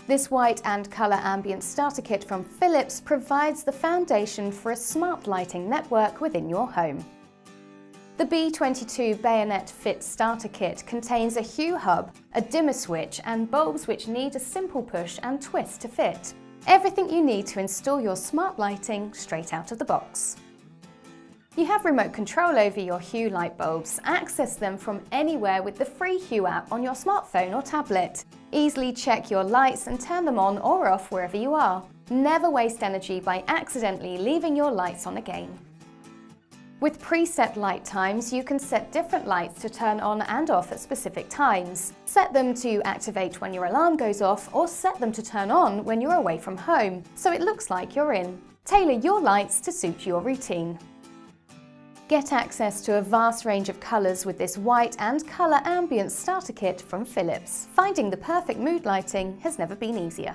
This white and colour ambience starter kit from Philips provides the foundation for a smart lighting network within your home. The B22 Bayonet Fit Starter Kit contains a Hue hub, a dimmer switch and bulbs which need a simple push and twist to fit. Everything you need to install your smart lighting straight out of the box. You have remote control over your Hue light bulbs. Access them from anywhere with the free Hue app on your smartphone or tablet. Easily check your lights and turn them on or off wherever you are. Never waste energy by accidentally leaving your lights on again. With preset light times, you can set different lights to turn on and off at specific times. Set them to activate when your alarm goes off or set them to turn on when you're away from home, so it looks like you're in. Tailor your lights to suit your routine. Get access to a vast range of colours with this white and colour ambience starter kit from Philips. Finding the perfect mood lighting has never been easier.